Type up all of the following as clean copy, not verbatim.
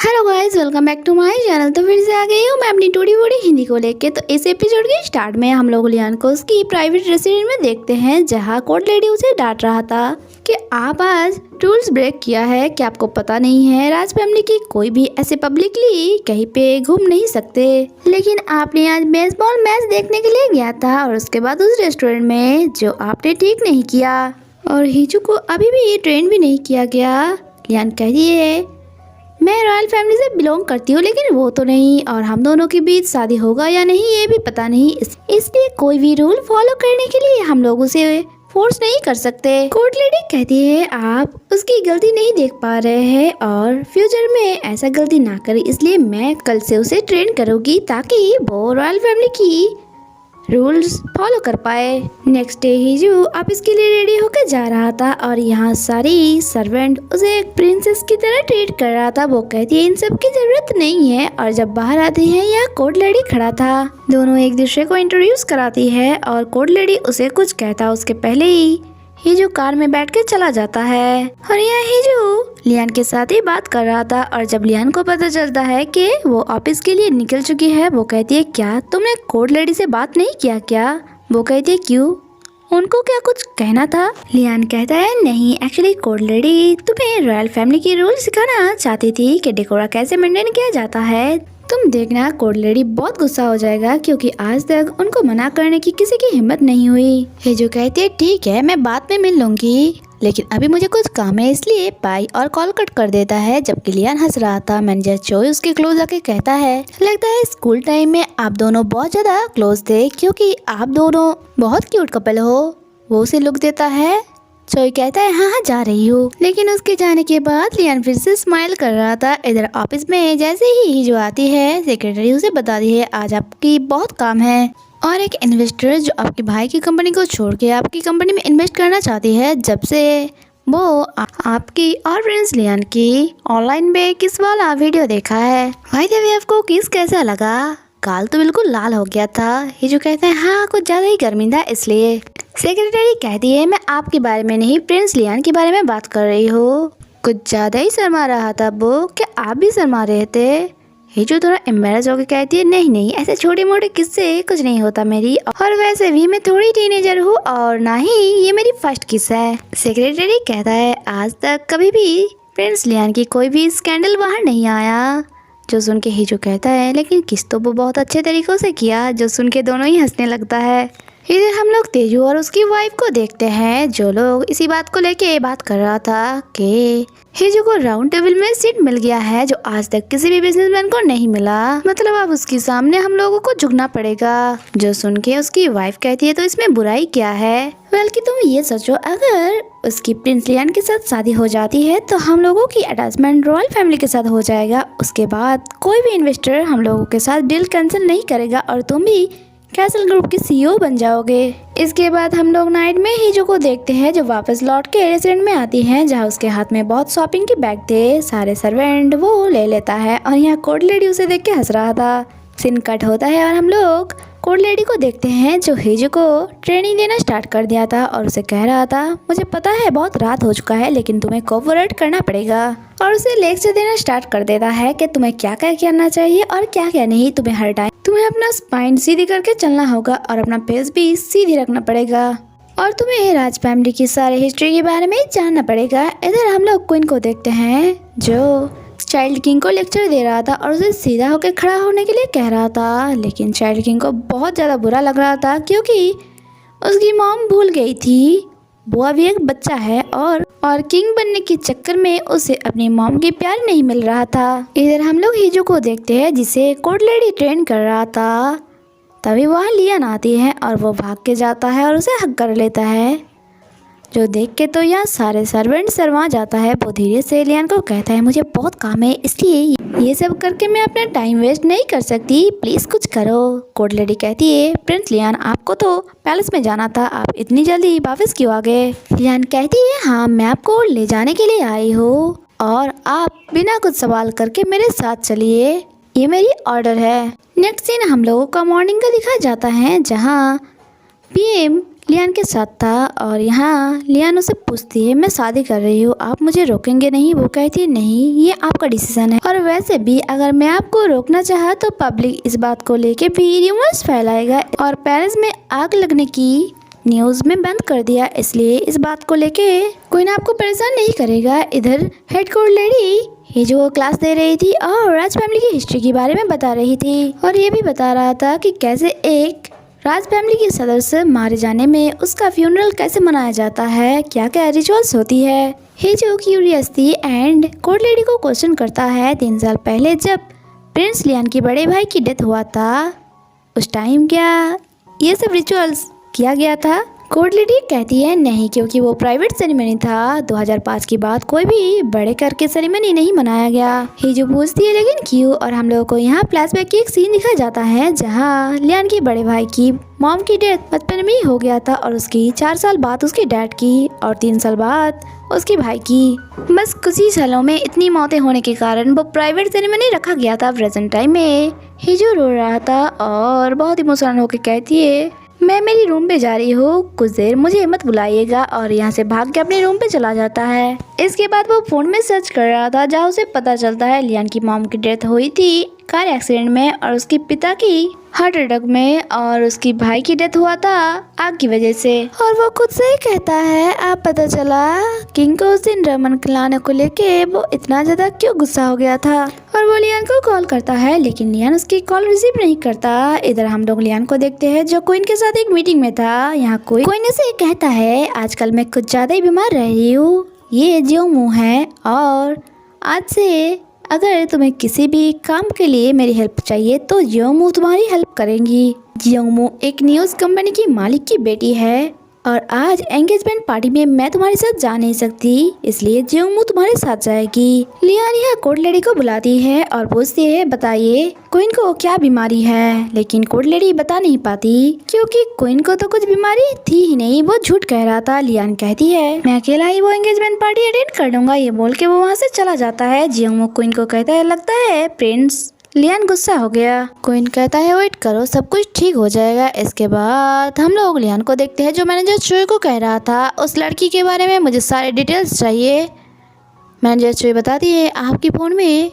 Hello guys, welcome back to my channel. तो फिर से आ गई हूँ मैं अपनी टूडी बूडी हिंदी को लेके। तो इस एपिसोड के स्टार्ट में हम लोग लियान को उसकी प्राइवेट रेस्टोरेंट में देखते हैं, जहाँ कोर्ट लेडी उसे डांट रहा था कि आप आज रूल्स ब्रेक किया है। कि आपको पता नहीं है राज फैमिली की कोई भी ऐसे पब्लिकली कहीं पे घूम नहीं सकते, लेकिन आपने आज बेसबॉल मैच देखने के लिए गया था और उसके बाद उस रेस्टोरेंट में जो आपने ठीक नहीं किया और हिजू को अभी भी ट्रेन भी नहीं किया गया। लियान कह दिए मैं रॉयल फैमिली से बिलोंग करती हूँ, लेकिन वो तो नहीं, और हम दोनों के बीच शादी होगा या नहीं ये भी पता नहीं। इसलिए कोई भी रूल फॉलो करने के लिए हम लोग उसे फोर्स नहीं कर सकते। कोर्ट लेडी कहती है आप उसकी गलती नहीं देख पा रहे हैं और फ्यूचर में ऐसा गलती ना करे, इसलिए मैं कल से उसे ट्रेन करूँगी ताकि वो रॉयल फैमिली की रूल्स फॉलो कर पाए। नेक्स्ट डे हिजू ऑफिस के लिए रेडी होकर जा रहा था और यहाँ सारी सर्वेंट उसे एक प्रिंसेस की तरह ट्रीट कर रहा था। वो कहती है इन सब की जरूरत नहीं है, और जब बाहर आती है यहाँ कोर्ट लेडी खड़ा था। दोनों एक दूसरे को इंट्रोड्यूस कराती है और कोर्ट लेडी उसे कुछ कहता उसके पहले ही हिजू कार में बैठ के चला जाता है। और यहाँ हिजू लियान के साथ ही बात कर रहा था, और जब लियान को पता चलता है कि वो ऑफिस के लिए निकल चुकी है, वो कहती है क्या तुमने कोर्ट लेडी से बात नहीं किया क्या? वो कहती है क्यों, उनको क्या कुछ कहना था? लियान कहता है नहीं, एक्चुअली कोर्ट लेडी तुम्हें रॉयल फैमिली की रूल सिखाना चाहती थी कि डेकोरा कैसे मेंटेन किया जाता है। तुम देखना कोर्ट लेडी बहुत गुस्सा हो जाएगा, क्योंकि आज तक उनको मना करने की किसी की हिम्मत नहीं हुई। हिजू कहती है ठीक है मैं बाद में मिल लूंगी, लेकिन अभी मुझे कुछ काम है, इसलिए बाय और कॉल कट कर देता है। जबकि लियान हंस रहा था, मैनेजर चोई उसके क्लोज आके कहता है लगता है स्कूल टाइम में आप दोनों बहुत ज्यादा क्लोज थे, क्योंकि आप दोनों बहुत क्यूट कपल हो। वो उसे लुक देता है। चोई कहता है हाँ जा रही हूँ, लेकिन उसके जाने के बाद लियान फिर से स्माइल कर रहा था। इधर ऑफिस में जैसे ही जो आती है, सेक्रेटरी उसे बताती है आज आपकी बहुत काम है, और एक इन्वेस्टर जो आपके भाई की कंपनी को छोड़ के आपकी कंपनी में इन्वेस्ट करना चाहती है, जब से वो आपकी और फ्रेंड्स लियान की ऑनलाइन में किस वाला वीडियो देखा है। भाई देवी आपको किस कैसा लगा? गाल तो बिल्कुल लाल हो गया था। ये जो कहते हैं हाँ कुछ ज्यादा ही गर्मी था इसलिए। सेक्रेटरी कहती है मैं आपके बारे में नहीं प्रिंस लियान के बारे में बात कर रही हूँ। कुछ ज्यादा ही शर्मा रहा था वो। क्या आप भी शर्मा रहे थे? ये जो थोड़ा एम्बेरस होकर कहती है नहीं नहीं ऐसे छोटे मोटे किस्से कुछ नहीं होता मेरी, और वैसे भी मैं थोड़ी टीनेजर हूँ और ना ही ये मेरी फर्स्ट किस है। सेक्रेटरी कहता है आज तक कभी भी प्रिंस लियान की कोई भी स्कैंडल बाहर नहीं आया। जो सुन के हिजू कहता है लेकिन किस तो वो बहुत अच्छे तरीकों से किया, जो सुन के दोनों ही हंसने लगता है। इधर हम लोग तेजू और उसकी वाइफ को देखते हैं, जो लोग इसी बात को लेके बात कर रहा था कि हिजू को राउंड टेबल में सीट मिल गया है, जो आज तक किसी भी बिजनेसमैन को नहीं मिला। मतलब अब उसके सामने हम लोगों को झुकना पड़ेगा। जो सुन के उसकी वाइफ कहती है तो इसमें बुराई क्या है? बल्कि तुम ये सोचो अगर उसकी प्रिंस लियान के साथ शादी हो जाती है तो हम लोगों की अटैचमेंट रॉयल फैमिली के साथ हो जाएगा। उसके बाद कोई भी इन्वेस्टर हम लोगों के साथ डील कैंसिल नहीं करेगा और तुम भी कैसल ग्रुप के सीईओ बन जाओगे। इसके बाद हम लोग नाइट में हिजू को देखते हैं, जो वापस लौट के रेस्टोरेंट में आती है, जहाँ उसके हाथ में बहुत शॉपिंग के बैग थे। सारे सर्वेंट वो ले लेता है और यहाँ कोर्ट लेडी उसे देख के हंस रहा था। सीन कट होता है और हम लोग कोर्ट लेडी को देखते हैं, जो हिजू को ट्रेनिंग देना स्टार्ट कर दिया था और उसे कह रहा था मुझे पता है बहुत रात हो चुका है, लेकिन तुम्हें कोऑपरेट करना पड़ेगा, और उसे लेक्चर देना स्टार्ट कर देता है कि तुम्हें क्या क्या करना चाहिए और क्या क्या नहीं। तुम्हें हर टाइम तुम्हें अपना स्पाइन सीधी करके चलना होगा और अपना फेस भी सीधी रखना पड़ेगा, और तुम्हें राज फैमिली की सारी हिस्ट्री के बारे में जानना पड़ेगा। इधर हम लोग क्वीन को देखते हैं, जो चाइल्ड किंग को लेक्चर दे रहा था और उसे सीधा होकर खड़ा होने के लिए कह रहा था, लेकिन चाइल्ड किंग को बहुत ज़्यादा बुरा लग रहा था, क्योंकि उसकी मॉम भूल गई थी वो अभी एक बच्चा है, और किंग बनने के चक्कर में उसे अपनी मॉम की प्यार नहीं मिल रहा था। इधर हम लोग हिजू को देखते हैं, जिसे कोर्ट लेडी ट्रेन कर रहा था। तभी वहाँ लियान आती है और वो भाग के जाता है और उसे हक कर लेता है, जो देख के तो यहाँ सारे सर्वेंट शर्मा जाता है। वो धीरे से लियान को कहता है मुझे बहुत काम है, इसलिए ये सब करके मैं अपना टाइम वेस्ट नहीं कर सकती, प्लीज कुछ करो। कोर्ट लेडी कहती है प्रिंस लियान आपको तो पैलेस में जाना था, आप इतनी जल्दी वापस क्यों आ गए? लियान कहती है हाँ मैं आपको ले जाने के लिए आई हूँ और आप बिना कुछ सवाल करके मेरे साथ चलिए, ये मेरी ऑर्डर है। नेक्स्ट सीन हम लोगों का मॉर्निंग का दिखाया जाता है, जहाँ पीएम लियान के साथ था और यहाँ लियान उसे पूछती है मैं शादी कर रही हूँ, आप मुझे रोकेंगे नहीं? वो कहती है नहीं, ये आपका डिसीजन है, और वैसे भी अगर मैं आपको रोकना चाहा तो पब्लिक इस बात को लेके भी र्यूमर्स फैलाएगा और पेरिस में आग लगने की न्यूज़ में बंद कर दिया, इसलिए इस बात को लेके कोई ना आपको परेशान नहीं करेगा। इधर हेड कोर्ट लेडी ये जो क्लास दे रही थी और राज फैमिली की हिस्ट्री के बारे में बता रही थी और ये भी बता रहा था कि कैसे एक राज फैमिली के सदस्य मारे जाने में उसका फ्यूनरल कैसे मनाया जाता है, क्या क्या रिचुअल्स होती है। ये जो क्यूरियस थी एंड कोर्ट लेडी को क्वेश्चन करता है 3 साल पहले जब प्रिंस लियान के बड़े भाई की डेथ हुआ था उस टाइम क्या ये सब रिचुअल्स किया गया था? कोर्ट लेडी कहती है नहीं, क्योंकि वो प्राइवेट सेरेमनी था। 2005 के बाद कोई भी बड़े करके सेरेमनी नहीं मनाया गया। ही जो पूछती है लेकिन क्यों, और हम लोगों को यहाँ फ्लैशबैक की एक सीन दिखाया जाता है जहाँ लियान के बड़े भाई की मॉम की डेथ बचपन में ही हो गया था और उसकी 4 साल बाद उसके डैड की और 3 साल बाद उसके भाई की। बस कुछ ही सालों में इतनी मौतें होने के कारण वो प्राइवेट सेरेमनी रखा गया था। प्रेजेंट टाइम में ही जो रो रहा था और बहुत इमोशनल होकर कहती है मैं मेरी रूम पे जा रही हूँ, कुछ देर मुझे मत बुलाइएगा, और यहाँ से भाग के अपने रूम पे चला जाता है। इसके बाद वो फोन में सर्च कर रहा था जहाँ उसे पता चलता है लियान की मॉम की डेथ हुई थी कार एक्सीडेंट में और उसके पिता की हार्ट अटैक में और उसकी भाई की डेथ हुआ था आग की वजह से। और वो खुद से ही कहता है आप पता चला किंग को उस दिन रमन खिलाने को लेके वो इतना ज्यादा क्यों गुस्सा हो गया था, और वो लियान को कॉल करता है लेकिन लियान उसकी कॉल रिसीव नहीं करता। इधर हम लोग लियान को देखते हैं जो क्वीन के साथ एक मीटिंग में था। यहाँ क्वीन से कहता है आजकल मैं कुछ ज्यादा ही बीमार रह रही हूँ, ये जो मुँह है और आज से अगर तुम्हें किसी भी काम के लिए मेरी हेल्प चाहिए तो जियोंगमू तुम्हारी हेल्प करेंगी। जियोंगमू एक न्यूज़ कंपनी की मालिक की बेटी है और आज एंगेजमेंट पार्टी में मैं तुम्हारे साथ जा नहीं सकती, इसलिए जियोंगमू तुम्हारे साथ जाएगी। लियान यहाँ कोर्ट लेडी को बुलाती है और पूछती है बताइए क्वीन को क्या बीमारी है, लेकिन कोर्ट लेडी बता नहीं पाती क्योंकि क्वीन को तो कुछ बीमारी थी ही नहीं, वो झूठ कह रहा था। लियान कहती है मैं अकेला ही वो एंगेजमेंट पार्टी अटेंड कर लूंगा, ये बोल के वो वहाँ से चला जाता है। जियोंगमू क्वीन को कहता है लगता है प्रिंस। लियान गुस्सा हो गया। क्वीन कहता है वेट करो सब कुछ ठीक हो जाएगा। इसके बाद हम लोग लियान को देखते हैं जो मैनेजर चोई को कह रहा था उस लड़की के बारे में मुझे सारे डिटेल्स चाहिए। मैनेजर चोई बताती है आपके फ़ोन में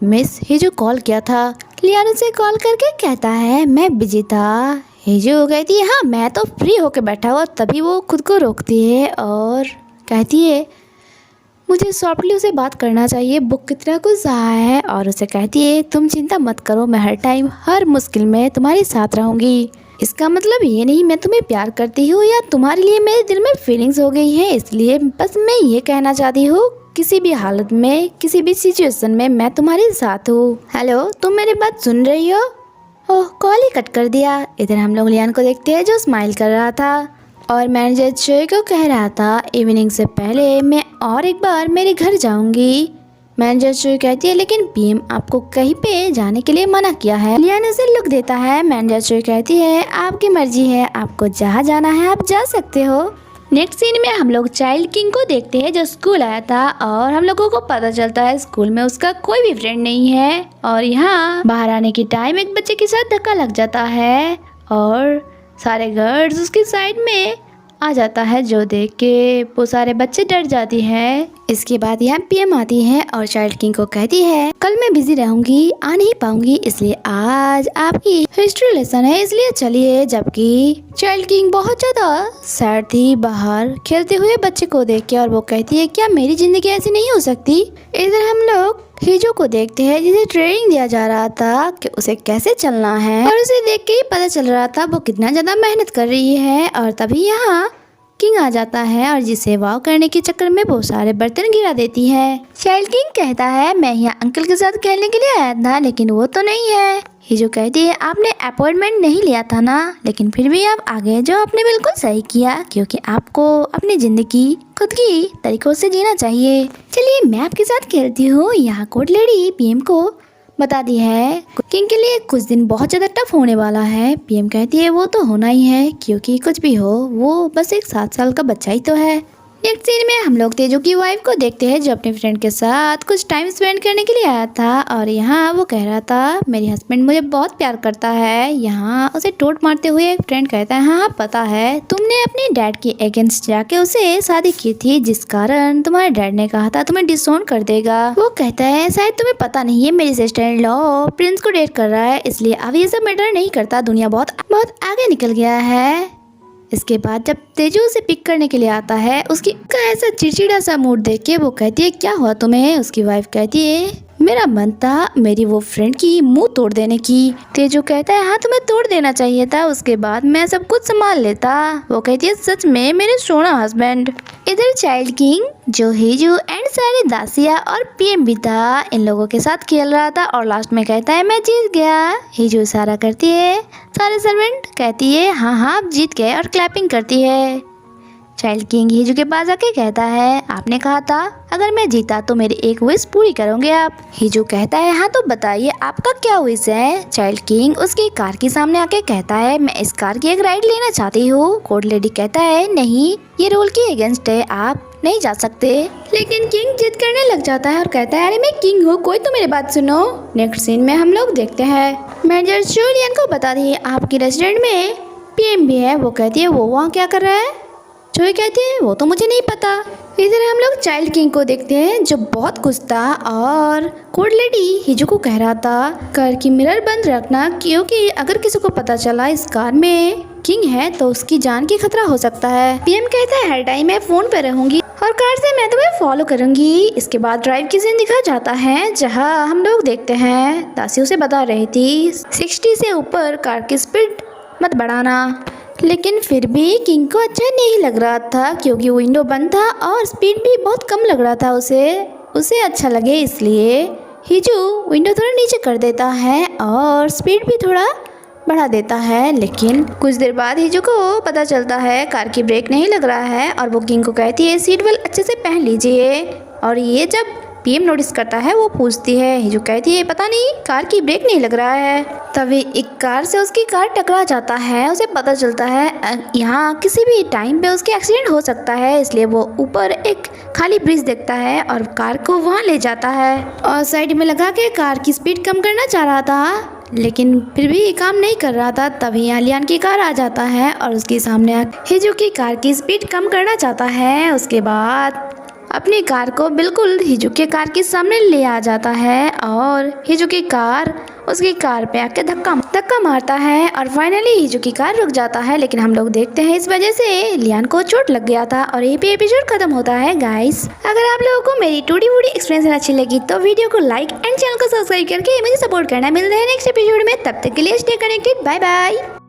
मिस हिजू कॉल किया था। लियान उसे कॉल करके कहता है मैं बिजी था। हिजू कहती है हाँ मैं तो फ्री होके बैठा हुआ, तभी वो खुद को रोकती है और कहती है मुझे सॉफ्टली उसे बात करना चाहिए, बुक कितना कुछ रहा है, और उसे कहती है तुम चिंता मत करो मैं हर टाइम हर मुश्किल में तुम्हारे साथ रहूंगी। इसका मतलब ये नहीं मैं तुम्हें प्यार करती हूँ या तुम्हारे लिए मेरे दिल में फीलिंग्स हो गई है, इसलिए बस मैं ये कहना चाहती हूँ किसी भी हालत में किसी भी सिचुएशन में मैं तुम्हारे साथ हूँ। हेलो तुम मेरी बात सुन रही हो? ओह कॉल ही कट कर दिया। इधर हम लोग लियान को देखते हैं जो स्माइल कर रहा था और मैनेजर चोई को कह रहा था इवनिंग से पहले मैं और एक बार मेरे घर जाऊंगी। मैनेजर चोई कहती है लेकिन पीएम आपको कहीं पे जाने के लिए मना किया है। लियान उसे लुक देता है। मैनेजर चोई कहती है आपकी मर्जी है, आपको जहाँ जाना है आप जा सकते हो। नेक्स्ट सीन में हम लोग चाइल्ड किंग को देखते हैं जो स्कूल आया था और हम लोगों को पता चलता है स्कूल में उसका कोई भी फ्रेंड नहीं है और यहाँ बाहर आने के टाइम एक बच्चे के साथ धक्का लग जाता है और सारे गर्ल्स उसकी साइड में आ जाता है जो देख के वो सारे बच्चे डर जाती हैं। इसके बाद यहाँ पीएम आती है और चाइल्ड किंग को कहती है कल मैं बिजी रहूंगी आ नहीं पाऊंगी, इसलिए आज आपकी हिस्ट्री लेसन है इसलिए चलिए। जबकि चाइल्ड किंग बहुत ज्यादा सैड थी बाहर खेलते हुए बच्चे को देख के और वो कहती है क्या मेरी जिंदगी ऐसी नहीं हो सकती। इधर हम लोग हिजो को देखते हैं जिसे ट्रेनिंग दिया जा रहा था कि उसे कैसे चलना है और उसे देख के ही पता चल रहा था वो कितना ज्यादा मेहनत कर रही है। और तभी यहाँ किंग आ जाता है और जिसे वाव करने के चक्कर में बहुत सारे बर्तन गिरा देती है। चाइल्ड किंग कहता है मैं यहाँ अंकल के साथ खेलने के लिए आया था लेकिन वो तो नहीं है। हिजो कहती है आपने अपॉइंटमेंट नहीं लिया था ना, लेकिन फिर भी आप आ गए जो आपने बिल्कुल सही किया क्योंकि आपको अपनी जिंदगी खुद की तरीकों से जीना चाहिए। चलिए मैं आपके साथ खेलती हूँ। यहाँ कोर्ट लेडी पीएम को बताती है किंग के लिए कुछ दिन बहुत ज्यादा टफ होने वाला है। पीएम कहती है वो तो होना ही है क्योंकि कुछ भी हो वो बस एक 7 साल का बच्चा ही तो है। नेक्स्ट सीन में हम लोग तेजू की वाइफ को देखते हैं जो अपने फ्रेंड के साथ कुछ टाइम स्पेंड करने के लिए आया था और यहाँ वो कह रहा था मेरी हस्बैंड मुझे बहुत प्यार करता है। यहाँ उसे टोट मारते हुए एक फ्रेंड कहता है हाँ पता है तुमने अपने डैड के अगेंस्ट जाके उसे शादी की थी जिस कारण तुम्हारे डैड ने कहा था तुम्हें डिसोन कर देगा। वो कहता है शायद तुम्हें पता नहीं है मेरी सिस्टर इन लॉ प्रिंस को डेट कर रहा है इसलिए अब ये सब मैटर नहीं करता, दुनिया बहुत आगे निकल गया है। इसके बाद जब तेजू उसे पिक करने के लिए आता है उसकी का ऐसा चिड़चिड़ा सा मूड देख के वो कहती है क्या हुआ तुम्हें। उसकी वाइफ कहती है मेरा मन था मेरी वो फ्रेंड की मुंह तोड़ देने की। तेजू कहता है हाँ तुम्हें तोड़ देना चाहिए था, उसके बाद मैं सब कुछ संभाल लेता। वो कहती है सच में मेरे सोना हस्बैंड। इधर चाइल्ड किंग जो हिजू एंड सारे दासिया और पीएम भी था इन लोगों के साथ खेल रहा था और लास्ट में कहता है मैं जीत गया। हिजू इशारा करती है, सारे सर्वेंट कहती है हाँ आप जीत गए और क्लैपिंग करती है। चाइल्ड किंग हिजू के पास आके कहता है आपने कहा था अगर मैं जीता तो मेरी एक विश पूरी करोगे आप। हिजू कहता है हाँ तो बताइए आपका क्या विश है। चाइल्ड किंग उसकी कार के सामने आके कहता है मैं इस कार की एक राइड लेना चाहती हूँ। कोड लेडी कहता है नहीं ये रूल के अगेंस्ट है, आप नहीं जा सकते। लेकिन किंग जिद करने लग जाता है और कहता है अरे मैं किंग हूँ कोई तो मेरी बात सुनो। नेक्स्ट सीन में हम लोग देखते हैं मैनेजर शोलियन को बता दिए आपकी रेस्टोरेंट में पीएम भी है। वो कहती है वो वहाँ क्या कर रहा है। जोई कहती है वो तो मुझे नहीं पता। इधर हम लोग चाइल्ड किंग को देखते हैं जो बहुत खुश था और कोड लेडी हिजू को कह रहा था कार की मिरर बंद रखना क्योंकि अगर किसी को पता चला इस कार में किंग है तो उसकी जान की खतरा हो सकता है। पीएम कहता है हर टाइम मैं फोन पे रहूंगी और कार से मैं तुम्हें फॉलो करूंगी। इसके बाद ड्राइव की सीन दिखा जाता है जहाँ हम लोग देखते हैं दासी उसे बता रही थी 60 से ऊपर कार की स्पीड मत बढ़ाना। लेकिन फिर भी किंग को अच्छा नहीं लग रहा था क्योंकि विंडो बंद था और स्पीड भी बहुत कम लग रहा था उसे अच्छा लगे इसलिए हिजू विंडो थोड़ा नीचे कर देता है और स्पीड भी थोड़ा बढ़ा देता है। लेकिन कुछ देर बाद हिजू को पता चलता है कार की ब्रेक नहीं लग रहा है और वो किंग को कहती है सीट बेल्ट अच्छे से पहन लीजिए। और ये जब पीएम नोटिस करता है वो पूछती है हिजू कहती है पता नहीं कार की ब्रेक नहीं लग रहा है। तभी एक कार से उसकी कार टकरा जाता है। उसे पता चलता है यहाँ किसी भी टाइम पे उसके एक्सीडेंट हो सकता है इसलिए वो ऊपर एक खाली ब्रिज देखता है और कार को वहाँ ले जाता है और साइड में लगा के कार की स्पीड कम करना चाह रहा था लेकिन फिर भी काम नहीं कर रहा था। तभी लियान की कार आ जाता है और उसके सामने हिजू की कार की स्पीड कम करना चाहता है। उसके बाद अपनी कार को बिल्कुल हिजू के कार के सामने ले आ जाता है और हिजू की कार उसकी कार पे आके धक्का मारता है और फाइनली हिजू की कार रुक जाता है। लेकिन हम लोग देखते हैं इस वजह से लियान को चोट लग गया था और यही पे एपिसोड खत्म होता है। गाइस अगर आप लोगों को मेरी टूटी फूटी एक्सपीरियंस अच्छी लगी तो वीडियो को लाइक एंड चैनल को सब्सक्राइब करके मुझे सपोर्ट करना। मिलते हैं नेक्स्ट एपिसोड में, तब तक के लिए स्टे कनेक्टेड, बाय बाय।